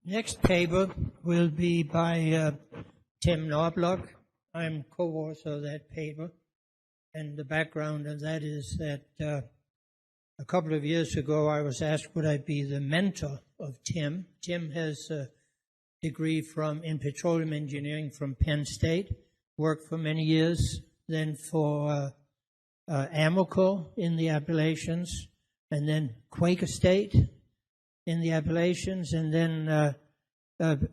Next paper will be by Tim Knobloch. I'm co-author of that paper, and the background of that is that a couple of years ago I was asked would I be the mentor of Tim. Tim has a degree in petroleum engineering from Penn State, worked for many years, then for Amoco in the Appalachians, and then Quaker State in the Appalachians, and then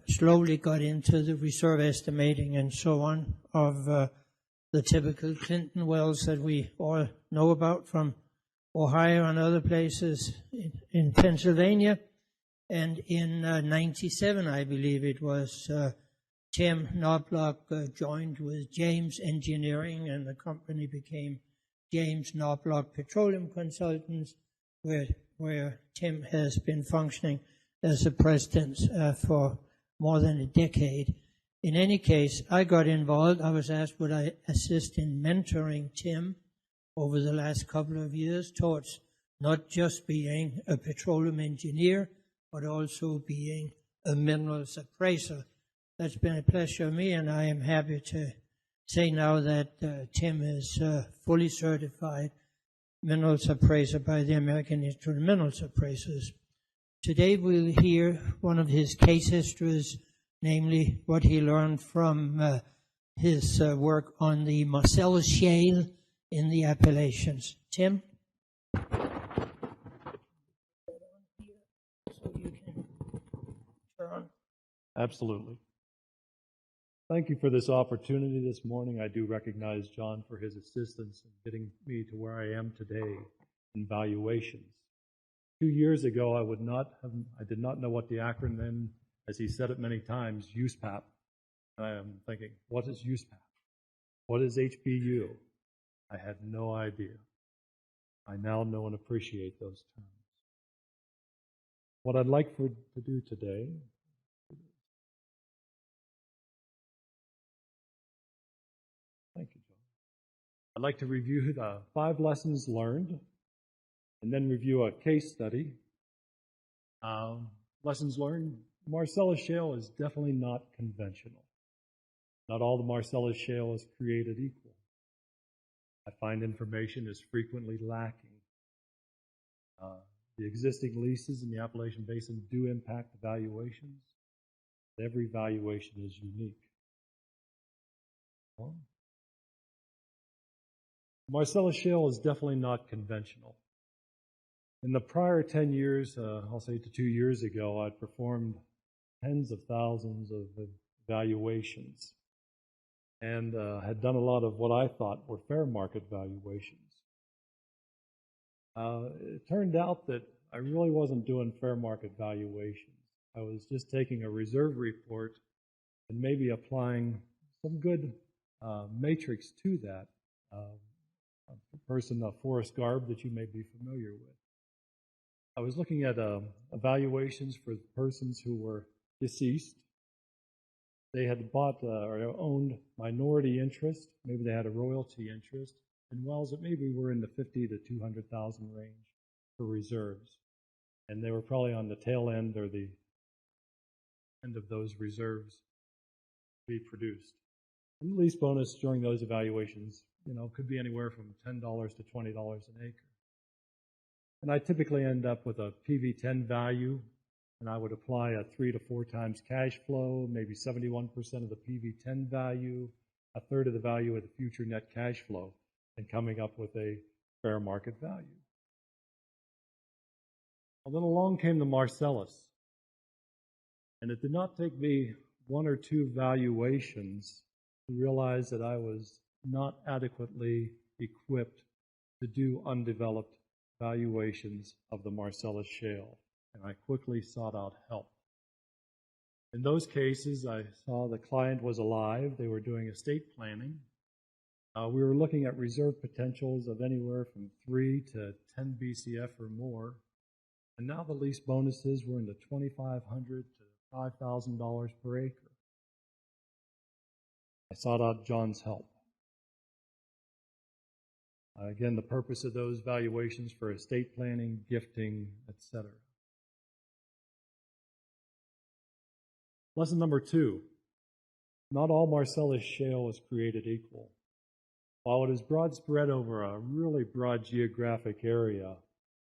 slowly got into the reserve estimating and so on of the typical Clinton wells that we all know about from Ohio and other places in Pennsylvania. And in 97, I believe it was, Tim Knobloch joined with James Engineering, and the company became James Knobloch Petroleum Consultants, where Tim has been functioning as the president for more than a decade. In any case, I got involved. I was asked would I assist in mentoring Tim over the last couple of years towards not just being a petroleum engineer, but also being a minerals appraiser. That's been a pleasure to me, and I am happy to say now that Tim is fully certified minerals appraiser by the American Institute of Minerals Appraisers. Today we'll hear one of his case histories, namely what he learned from his work on the Marcellus Shale in the Appalachians. Tim? Absolutely. Thank you for this opportunity this morning. I do recognize John for his assistance in getting me to where I am today in valuations. 2 years ago, I did not know what the acronym, as he said it many times, USPAP. And I am thinking, what is USPAP? What is HBU? I had no idea. I now know and appreciate those terms. What I'd like to do today, thank you, John. I'd like to review the 5 lessons learned and then review a case study. Lessons learned, Marcellus Shale is definitely not conventional. Not all the Marcellus Shale is created equal. I find information is frequently lacking. The existing leases in the Appalachian Basin do impact the valuations. Every valuation is unique. Well, Marcellus Shale is definitely not conventional. In the prior 10 years, I'll say to 2 years ago, I'd performed tens of thousands of valuations and had done a lot of what I thought were fair market valuations. It turned out that I really wasn't doing fair market valuations. I was just taking a reserve report and maybe applying some good matrix to that. Forrest Garb, that you may be familiar with. I was looking at evaluations for persons who were deceased. They had bought or owned minority interest. Maybe they had a royalty interest in wells that maybe were in the 50 to 200,000 range for reserves. And they were probably on the tail end or the end of those reserves to be produced. And the lease bonus during those evaluations, could be anywhere from $10 to $20 an acre. And I typically end up with a PV10 value, and I would apply a 3 to 4 times cash flow, maybe 71% of the PV10 value, a third of the value of the future net cash flow, and coming up with a fair market value. Well, then along came the Marcellus, and it did not take me 1 or 2 valuations to realize that I was not adequately equipped to do undeveloped valuations of the Marcellus Shale, and I quickly sought out help. In those cases, I saw the client was alive. They were doing estate planning. We were looking at reserve potentials of anywhere from 3 to 10 BCF or more, and now the lease bonuses were in the $2,500 to $5,000 per acre. I sought out John's help. Again, the purpose of those valuations for estate planning, gifting, etc. Lesson number 2, not all Marcellus Shale is created equal. While it is broad spread over a really broad geographic area,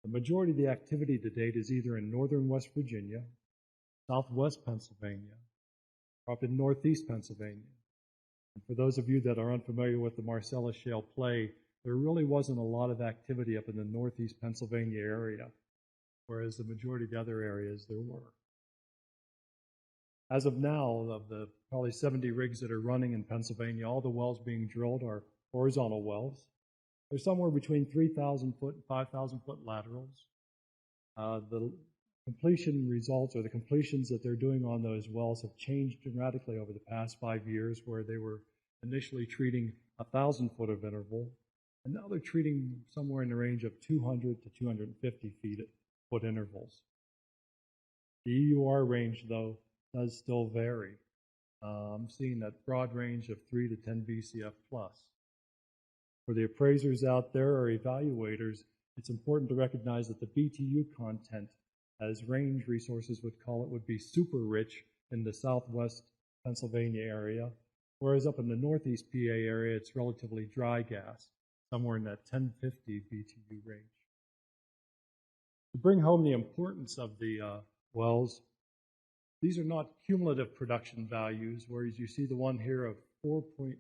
the majority of the activity to date is either in northern West Virginia, southwest Pennsylvania, or up in northeast Pennsylvania. And for those of you that are unfamiliar with the Marcellus Shale play, there really wasn't a lot of activity up in the northeast Pennsylvania area, whereas the majority of the other areas there were. As of now, of the probably 70 rigs that are running in Pennsylvania, all the wells being drilled are horizontal wells. They're somewhere between 3,000 foot and 5,000 foot laterals. The completion results, or the completions that they're doing on those wells, have changed dramatically over the past 5 years, where they were initially treating 1,000 foot of interval, and now they're treating somewhere in the range of 200 to 250 foot intervals. The EUR range, though, does still vary. I'm seeing that broad range of 3 to 10 BCF plus. For the appraisers out there or evaluators, it's important to recognize that the BTU content, as range resources would call it, would be super rich in the southwest Pennsylvania area, whereas up in the northeast PA area, it's relatively dry gas, somewhere in that 1050 BTU range. To bring home the importance of the wells, these are not cumulative production values, whereas you see the one here of 4.494,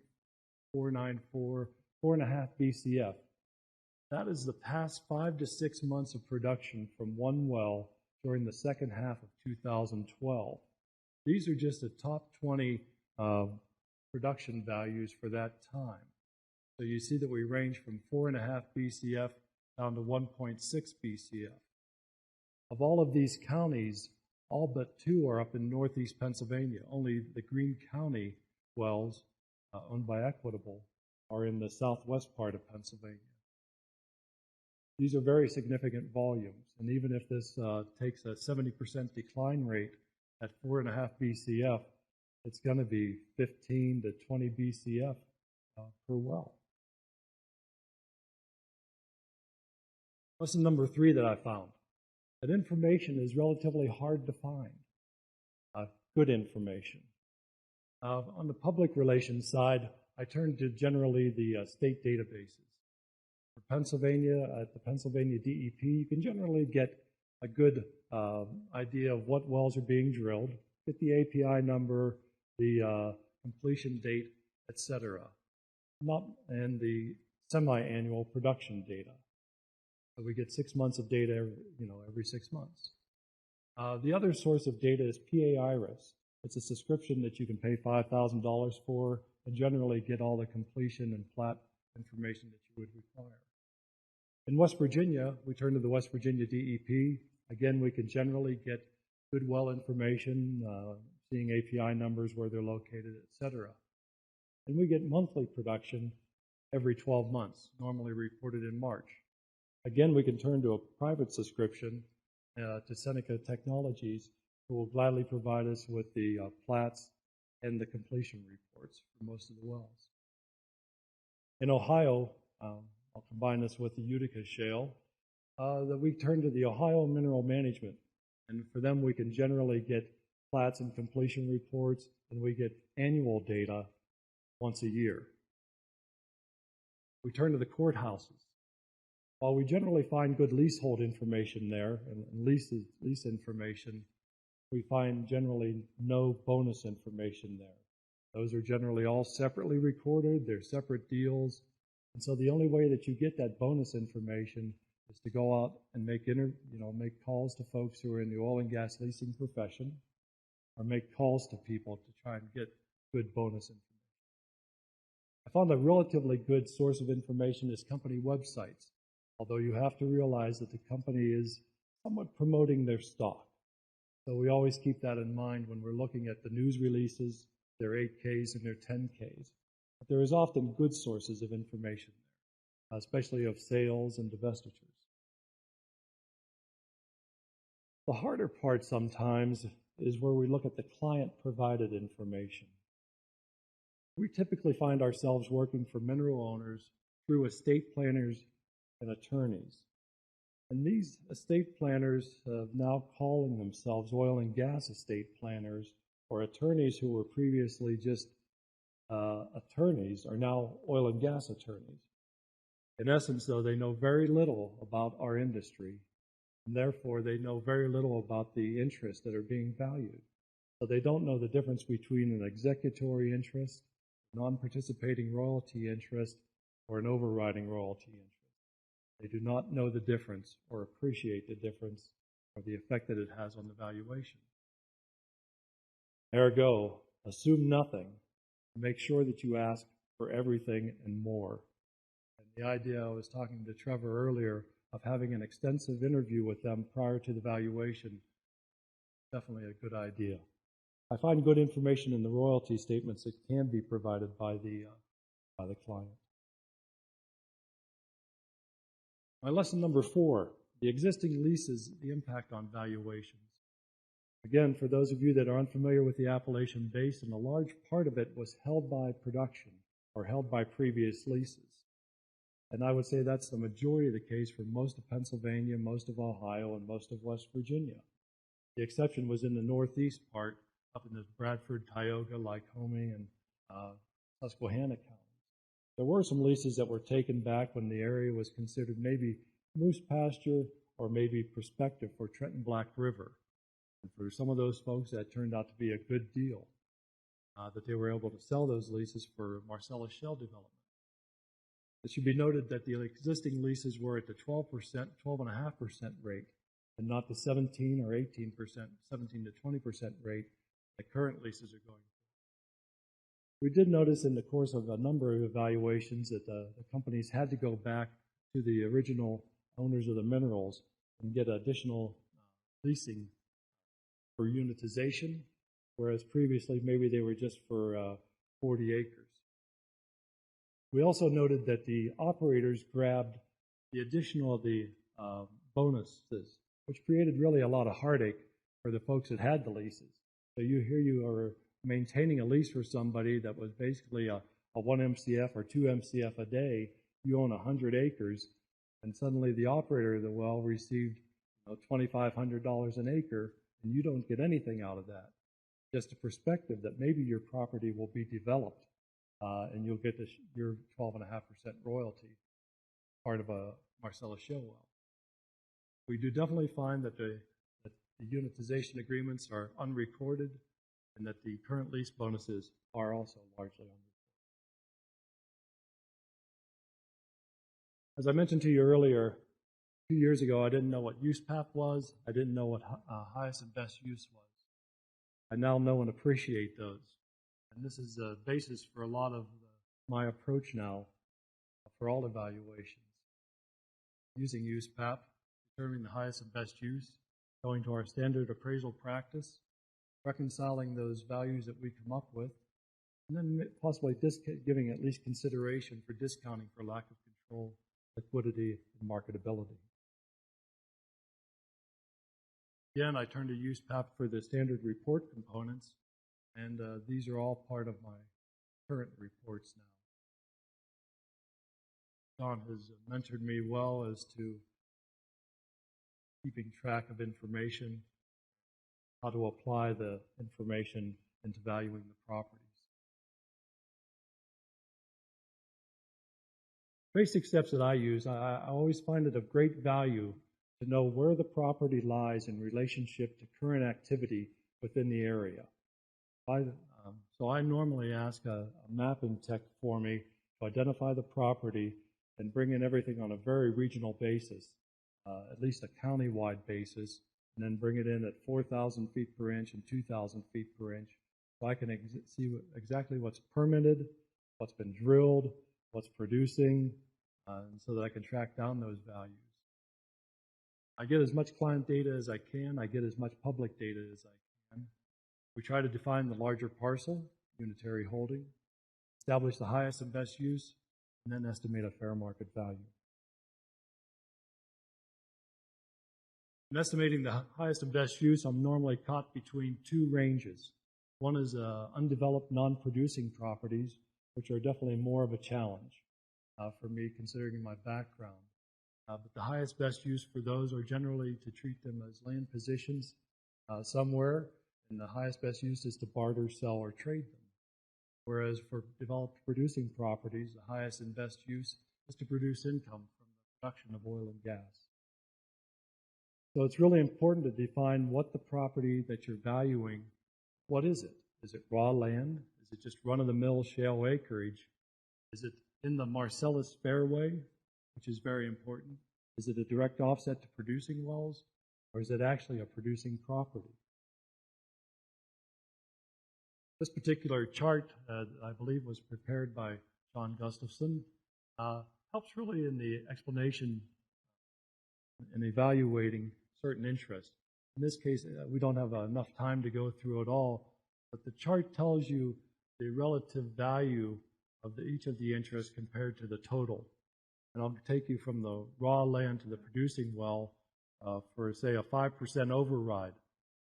4.5 BCF. That is the past 5 to 6 months of production from one well during the second half of 2012. These are just the top 20 production values for that time. So you see that we range from 4.5 BCF down to 1.6 BCF. Of all of these counties, all but 2 are up in northeast Pennsylvania. Only the Greene County wells, owned by Equitable, are in the southwest part of Pennsylvania. These are very significant volumes, and even if this takes a 70% decline rate at 4.5 BCF, it's going to be 15 to 20 BCF per well. Lesson number 3 that I found, that information is relatively hard to find, good information. On the public relations side, I turn to generally the state databases. For Pennsylvania, at the Pennsylvania DEP, you can generally get a good idea of what wells are being drilled, get the API number, the completion date, etc. And the semi-annual production data. So we get 6 months of data, every 6 months. The other source of data is PA-IRIS. It's a subscription that you can pay $5,000 for and generally get all the completion and plat information that you would require. In West Virginia, we turn to the West Virginia DEP. Again, we can generally get good well information, seeing API numbers, where they're located, etc. And we get monthly production every 12 months, normally reported in March. Again, we can turn to a private subscription to Seneca Technologies, who will gladly provide us with the plats and the completion reports for most of the wells. In Ohio, I'll combine this with the Utica Shale, that we turn to the Ohio Mineral Management. And for them, we can generally get plats and completion reports, and we get annual data once a year. We turn to the courthouses. While we generally find good leasehold information there, and lease information, we find generally no bonus information there. Those are generally all separately recorded, they're separate deals, and so the only way that you get that bonus information is to go out and make calls to folks who are in the oil and gas leasing profession, or make calls to people to try and get good bonus information. I found a relatively good source of information is company websites, although you have to realize that the company is somewhat promoting their stock. So we always keep that in mind when we're looking at the news releases, their 8Ks and their 10Ks. But there is often good sources of information there, especially of sales and divestitures. The harder part sometimes is where we look at the client-provided information. We typically find ourselves working for mineral owners through estate planners and attorneys. And these estate planners, now calling themselves oil and gas estate planners, or attorneys who were previously just attorneys are now oil and gas attorneys. In essence, though, they know very little about our industry, and therefore they know very little about the interests that are being valued. So they don't know the difference between an executory interest, non-participating royalty interest, or an overriding royalty interest. They do not know the difference or appreciate the difference or the effect that it has on the valuation. Ergo, assume nothing. Make sure that you ask for everything and more. And the idea I was talking to Trevor earlier of having an extensive interview with them prior to the valuation, definitely a good idea. I find good information in the royalty statements that can be provided by the client. My lesson number 4, the existing leases, the impact on valuations. Again, for those of you that are unfamiliar with the Appalachian Basin, a large part of it was held by production or held by previous leases. And I would say that's the majority of the case for most of Pennsylvania, most of Ohio, and most of West Virginia. The exception was in the northeast part, up in the Bradford, Tioga, Lycoming, and Susquehanna counties. There were some leases that were taken back when the area was considered maybe moose pasture or maybe prospective for Trenton Black River. And for some of those folks, that turned out to be a good deal, that they were able to sell those leases for Marcellus Shale development. It should be noted that the existing leases were at the 12%, 12.5% rate, and not the 17 or 18%, 17 to 20% rate that current leases are going. We did notice in the course of a number of evaluations that the companies had to go back to the original owners of the minerals and get additional leasing for unitization, whereas previously maybe they were just for 40 acres. We also noted that the operators grabbed the additional of the bonuses, which created really a lot of heartache for the folks that had the leases. So you are maintaining a lease for somebody that was basically a 1 MCF or 2 MCF a day. You own 100 acres, and suddenly the operator of the well received $2,500 an acre, and you don't get anything out of that. Just a perspective that maybe your property will be developed, and you'll get your 12.5% royalty, part of a Marcellus Shale well. We do definitely find that the unitization agreements are unrecorded, and that the current lease bonuses are also largely unrecorded. As I mentioned to you earlier, 2 years ago, I didn't know what USPAP was. I didn't know what highest and best use was. I now know and appreciate those. And this is the basis for a lot of my approach now for all evaluations. Using USPAP, determining the highest and best use, going to our standard appraisal practice, reconciling those values that we come up with, and then possibly giving at least consideration for discounting for lack of control, liquidity, and marketability. Again, I turn to USPAP for the standard report components, and these are all part of my current reports now. John has mentored me well as to keeping track of information, how to apply the information into valuing the properties. Basic steps that I use, I always find it of great value to know where the property lies in relationship to current activity within the area. So I normally ask a mapping tech for me to identify the property and bring in everything on a very regional basis, at least a county-wide basis, and then bring it in at 4,000 feet per inch and 2,000 feet per inch, so I can see exactly what's permitted, what's been drilled, what's producing, and so that I can track down those values. I get as much client data as I can. I get as much public data as I can. We try to define the larger parcel, unitary holding, establish the highest and best use, and then estimate a fair market value. In estimating the highest and best use, I'm normally caught between two ranges. One is undeveloped, non-producing properties, which are definitely more of a challenge for me, considering my background. But the highest best use for those are generally to treat them as land positions somewhere and the highest best use is to barter, sell, or trade them. Whereas for developed producing properties, the highest and best use is to produce income from the production of oil and gas. So it's really important to define what the property that you're valuing, what is it? Is it raw land? Is it just run-of-the-mill shale acreage? Is it in the Marcellus fairway, which is very important? Is it a direct offset to producing wells, or is it actually a producing property? This particular chart, I believe, was prepared by John Gustavson, helps really in the explanation and evaluating certain interests. In this case, we don't have enough time to go through it all, but the chart tells you the relative value of each of the interests compared to the total. And I'll take you from the raw land to the producing well for, say, a 5% override.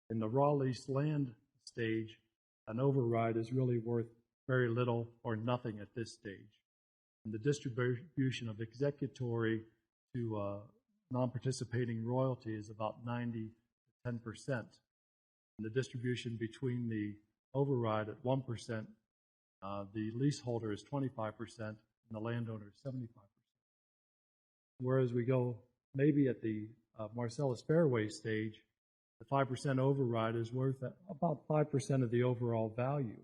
In the raw leased land stage, an override is really worth very little or nothing at this stage. And the distribution of executory to non-participating royalty is about 90 to 10%. And the distribution between the override at 1%, the leaseholder is 25%, and the landowner is 75%. Whereas we go maybe at the Marcellus fairway stage, the 5% override is worth about 5% of the overall value.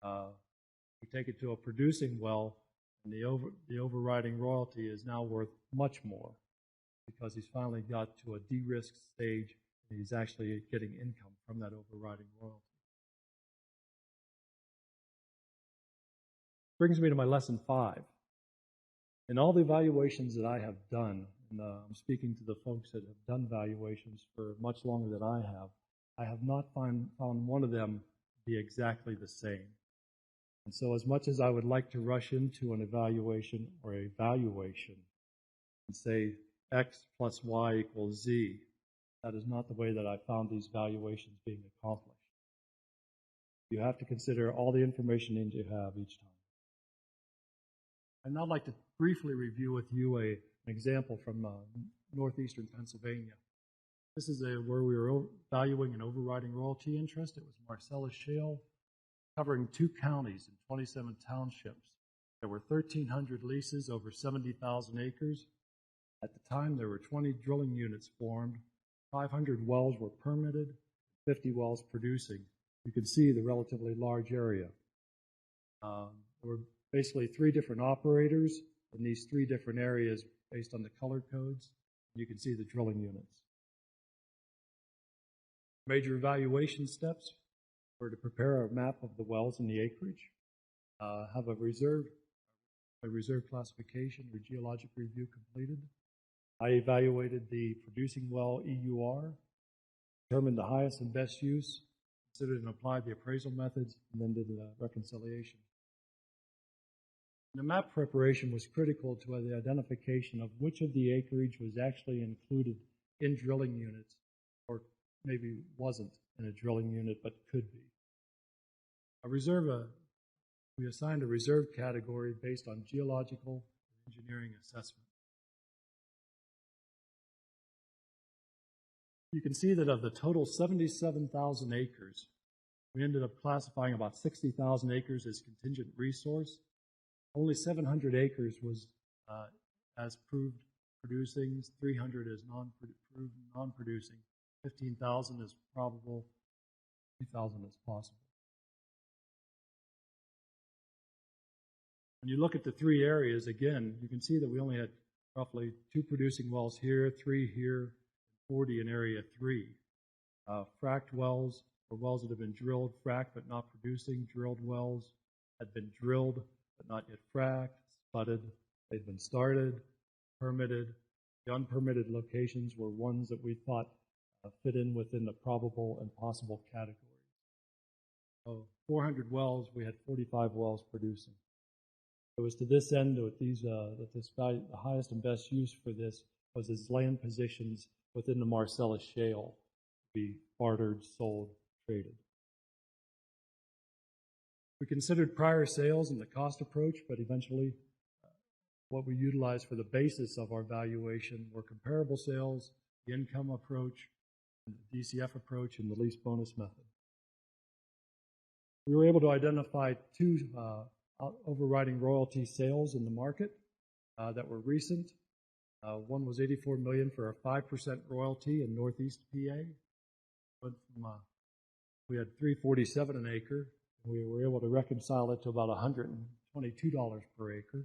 We take it to a producing well, and the overriding royalty is now worth much more because he's finally got to a de-risked stage and he's actually getting income from that overriding royalty. Brings me to my lesson 5. In all the evaluations that I have done, and I'm speaking to the folks that have done valuations for much longer than I have not found one of them be exactly the same. And so as much as I would like to rush into an evaluation or a valuation and say X plus Y equals Z, that is not the way that I found these valuations being accomplished. You have to consider all the information that you have each time. I'd now like to briefly review with you an example from northeastern Pennsylvania. This is where we were valuing an overriding royalty interest. It was Marcellus Shale, covering 2 counties and 27 townships. There were 1,300 leases over 70,000 acres. At the time, there were 20 drilling units formed, 500 wells were permitted, 50 wells producing. You can see the relatively large area. There were basically 3 different operators in these 3 different areas based on the color codes. You can see the drilling units. Major evaluation steps were to prepare a map of the wells in the acreage, have a reserve classification or geologic review completed. I evaluated the producing well EUR, determined the highest and best use, considered and applied the appraisal methods, and then did the reconciliation. The map preparation was critical to the identification of which of the acreage was actually included in drilling units, or maybe wasn't in a drilling unit but could be. We assigned a reserve category based on geological and engineering assessment. You can see that of the total 77,000 acres, we ended up classifying about 60,000 acres as contingent resource. Only 700 acres was as proved producing, 300 as non-proved non-producing, 15,000 as probable, 3,000 as possible. When you look at the 3 areas, again, you can see that we only had roughly 2 producing wells here, 3 here, 40 in area 3. Fracked wells, or wells that have been drilled, fracked but not producing. Drilled wells had been drilled but not yet fracked, spudded. They'd been started, permitted. The unpermitted locations were ones that we thought fit in within the probable and possible categories. So 400 wells, we had 45 wells producing. It was to this end that the highest and best use for this was as land positions within the Marcellus Shale to be bartered, sold, traded. We considered prior sales and the cost approach, but eventually what we utilized for the basis of our valuation were comparable sales, the income approach, and the DCF approach, and the lease bonus method. We were able to identify two overriding royalty sales in the market that were recent. One was $84 million for a 5% royalty in Northeast PA. Went from, we had $347 an acre. We were able to reconcile it to about $122 per acre.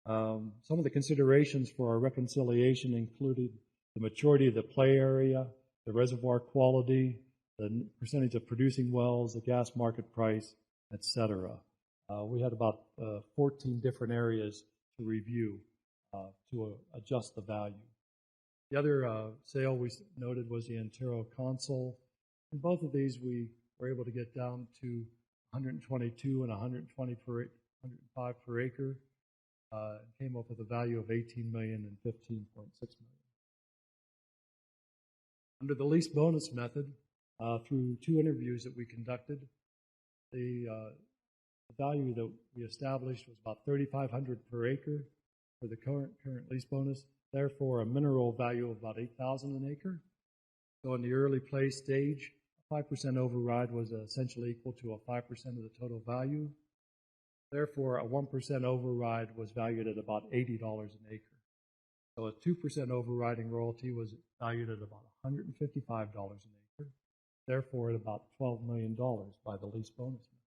Some of the considerations for our reconciliation included the maturity of the play area, the reservoir quality, the percentage of producing wells, the gas market price, etc. We had about 14 different areas to review to adjust the value. The other sale we noted was the Antero console. In both of these, we were able to get down to 122 and 105 per acre. Came up with a value of $18 million and $15.6 million. Under the lease bonus method, through 2 interviews that we conducted, the value that we established was about $3,500 per acre for the current lease bonus. Therefore, a mineral value of about $8,000 an acre. So in the early play stage, a 5% override was essentially equal to a 5% of the total value. Therefore, a 1% override was valued at about $80 an acre. So a 2% overriding royalty was valued at about $155 an acre. Therefore, at about $12 million by the lease bonus method.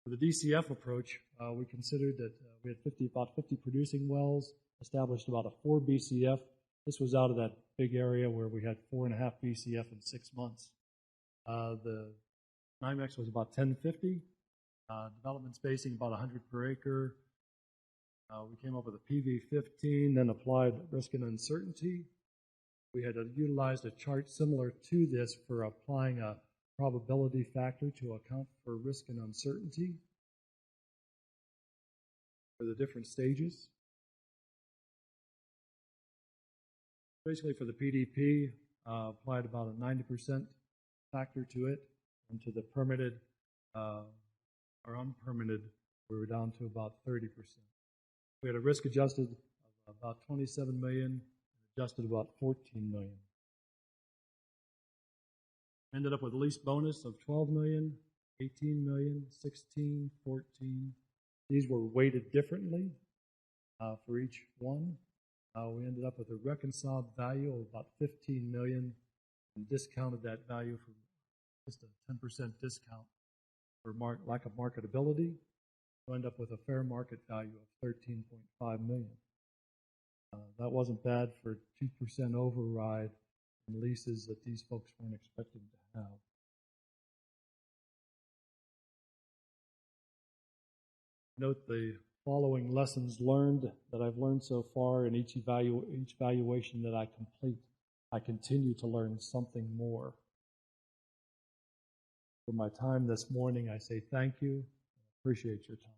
For the DCF approach, we considered that we had about 50 producing wells, established about a 4 BCF. This was out of that big area where we had 4.5 BCF in 6 months. The NYMEX was about 1050, development spacing about 100 per acre. We came up with a PV15, then applied risk and uncertainty. We had utilized a chart similar to this for applying a probability factor to account for risk and uncertainty for the different stages. Basically for the PDP, applied about a 90% factor to it, and to the permitted or unpermitted, we were down to about 30%. We had a risk adjusted of about $27 million, adjusted about $14 million. Ended up with a lease bonus of $12 million, $18 million, $16, $14. These were weighted differently for each one. We ended up with a reconciled value of about $15 million and discounted that value for just a 10% discount for lack of marketability. We end up with a fair market value of $13.5 million. That wasn't bad for 2% override in leases that these folks weren't expecting to have. Note the following lessons learned that I've learned so far in each valuation that I complete. I continue to learn something more. For my time this morning, I say thank you. I appreciate your time.